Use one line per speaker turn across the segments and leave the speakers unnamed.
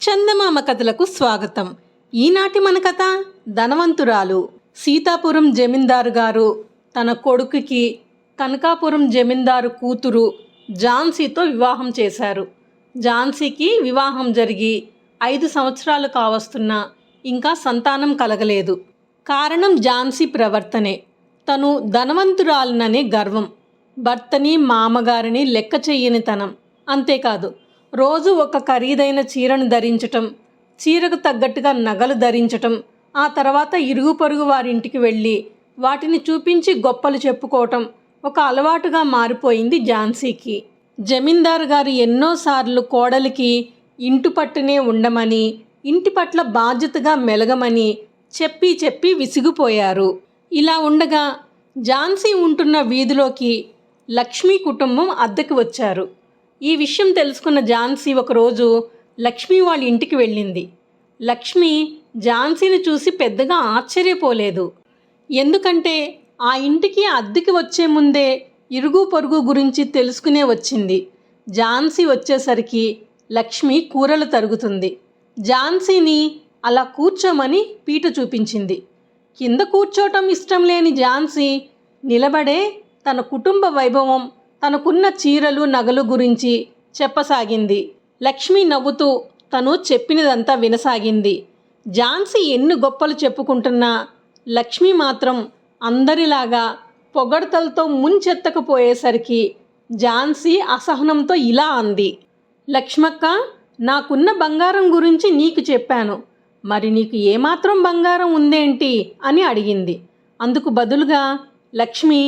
చందమామ కథలకు స్వాగతం. ఈనాటి మన కథ ధనవంతురాలు. సీతాపురం జమీందారు గారు తన కొడుకుకి కనకాపురం జమీందారు కూతురు ఝాన్సీతో వివాహం చేశారు. ఝాన్సీకి వివాహం జరిగి 5 సంవత్సరాలు కావస్తున్నా ఇంకా సంతానం కలగలేదు. కారణం ఝాన్సీ ప్రవర్తనే. తను ధనవంతురాలననే గర్వం, భర్తని మామగారిని లెక్క చెయ్యనితనం. అంతేకాదు, రోజు ఒక ఖరీదైన చీరను ధరించటం, చీరకు తగ్గట్టుగా నగలు ధరించటం, ఆ తర్వాత ఇరుగు పొరుగు వారింటికి వెళ్ళి వాటిని చూపించి గొప్పలు చెప్పుకోవటం ఒక అలవాటుగా మారిపోయింది ఝాన్సీకి. జమీందారు గారు ఎన్నోసార్లు కోడలికి ఇంటి పట్టునే ఉండమని, ఇంటి పట్ల బాధ్యతగా మెలగమని చెప్పి చెప్పి విసిగిపోయారు. ఇలా ఉండగా ఝాన్సీ ఉంటున్న వీధిలోకి లక్ష్మీ కుటుంబం అద్దెకి వచ్చారు. ఈ విషయం తెలుసుకున్న ఝాన్సీ ఒకరోజు లక్ష్మి వాళ్ళ ఇంటికి వెళ్ళింది. లక్ష్మి ఝాన్సీని చూసి పెద్దగా ఆశ్చర్యపోలేదు. ఎందుకంటే ఆ ఇంటికి అద్దెకి వచ్చే ముందే ఇరుగు పొరుగు గురించి తెలుసుకునే వచ్చింది. ఝాన్సీ వచ్చేసరికి లక్ష్మి కూరలు తరుగుతుంది. ఝాన్సీని అలా కూర్చోమని పీట చూపించింది. కింద కూర్చోవటం ఇష్టం లేని ఝాన్సీ నిలబడే తన కుటుంబ వైభవం, తనకున్న చీరలు నగలు గురించి చెప్పసాగింది. లక్ష్మి నవ్వుతూ తను చెప్పినదంతా వినసాగింది. ఝాన్సీ ఎన్ని గొప్పలు చెప్పుకుంటున్నా లక్ష్మి మాత్రం అందరిలాగా పొగడ్తలతో ముంచెత్తకపోయేసరికి ఝాన్సీ అసహనంతో ఇలా అంది. లక్ష్మక్క, నాకున్న బంగారం గురించి నీకు చెప్పాను, మరి నీకు ఏమాత్రం బంగారం ఉందేంటి అని అడిగింది. అందుకు బదులుగా లక్ష్మి,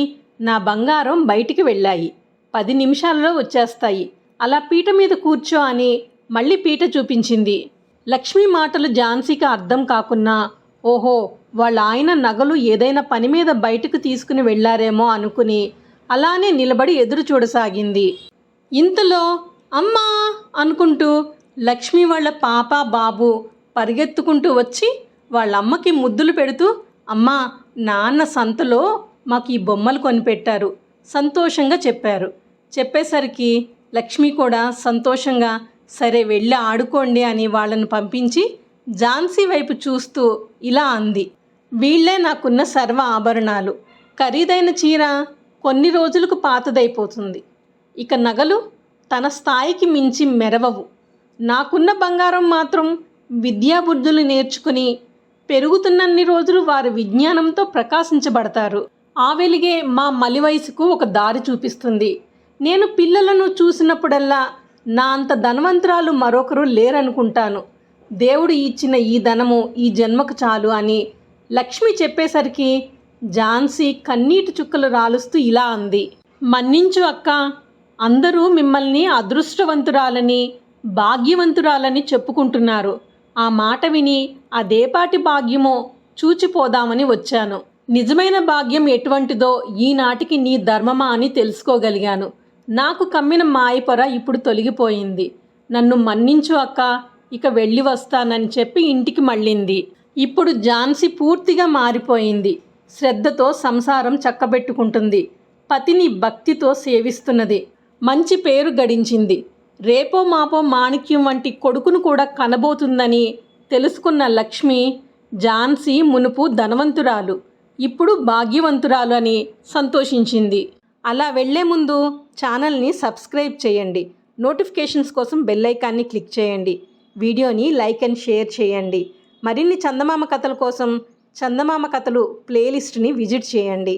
నా బంగారం బయటికి వెళ్ళాయి, 10 నిమిషాలలో వచ్చేస్తాయి, అలా పీట మీద కూర్చో అని మళ్ళీ పీట చూపించింది. లక్ష్మి మాటలు ఝాన్సీకి అర్థం కాకున్నా, ఓహో, వాళ్ళ ఆయన నగలు ఏదైనా పని మీద బయటకు తీసుకుని వెళ్ళారేమో అనుకుని అలానే నిలబడి ఎదురు చూడసాగింది. ఇంతలో అమ్మా అనుకుంటూ లక్ష్మి వాళ్ళ పాప బాబు పరిగెత్తుకుంటూ వచ్చి వాళ్ళ అమ్మకి ముద్దులు పెడుతూ, అమ్మా, నాన్న సంతలో మాకు ఈ బొమ్మలు కొనిపెట్టారు, సంతోషంగా చెప్పారు. చెప్పేసరికి లక్ష్మి కూడా సంతోషంగా సరే వెళ్ళి ఆడుకోండి అని వాళ్ళను పంపించి ఝాన్సీ వైపు చూస్తూ ఇలా అంది. వీళ్లే నాకున్న సర్వ ఆభరణాలు. ఖరీదైన చీర కొన్ని రోజులకు పాతదైపోతుంది, ఇక నగలు తన స్థాయికి మించి మెరవవు. నాకున్న బంగారం మాత్రం విద్యాబుద్ధులు నేర్చుకుని పెరుగుతున్నన్ని రోజులు వారి విజ్ఞానంతో ప్రకాశించబడతారు. ఆ వెలిగే మా మలి వయసుకు ఒక దారి చూపిస్తుంది. నేను పిల్లలను చూసినప్పుడల్లా నా అంత ధనవంతురాలు మరొకరు లేరనుకుంటాను. దేవుడు ఇచ్చిన ఈ ధనము ఈ జన్మకు చాలు అని లక్ష్మి చెప్పేసరికి ఝాన్సీ కన్నీటి చుక్కలు రాలుస్తూ ఇలా అంది. మన్నించు అక్క, అందరూ మిమ్మల్ని అదృష్టవంతురాలని భాగ్యవంతురాలని చెప్పుకుంటున్నారు. ఆ మాట విని అదేపాటి భాగ్యమో చూచిపోదామని వచ్చాను. నిజమైన భాగ్యం ఎటువంటిదో ఈనాటికి నీ ధర్మమా అని తెలుసుకోగలిగాను. నాకు కమ్మిన మాయపొర ఇప్పుడు తొలగిపోయింది. నన్ను మన్నించు అక్క, ఇక వెళ్ళి వస్తానని చెప్పి ఇంటికి మళ్ళింది. ఇప్పుడు ఝాన్సీ పూర్తిగా మారిపోయింది. శ్రద్ధతో సంసారం చక్కబెట్టుకుంటుంది. పతిని భక్తితో సేవిస్తున్నది. మంచి పేరు గడించింది. రేపో మాపో మాణిక్యం వంటి కొడుకును కూడా కనబోతుందని తెలుసుకున్న లక్ష్మి ఝాన్సీ మునుపు ధనవంతురాలు, ఇప్పుడు భాగ్యవంతురాలు అని సంతోషించింది. అలా వెళ్లే ముందు ఛానల్ని సబ్స్క్రైబ్ చేయండి. నోటిఫికేషన్స్ కోసం బెల్ ఐకాన్ని క్లిక్ చేయండి. వీడియోని లైక్ అండ్ షేర్ చేయండి. మరిన్ని చందమామ కథల కోసం చందమామ కథలు ప్లేలిస్ట్ని విజిట్ చేయండి.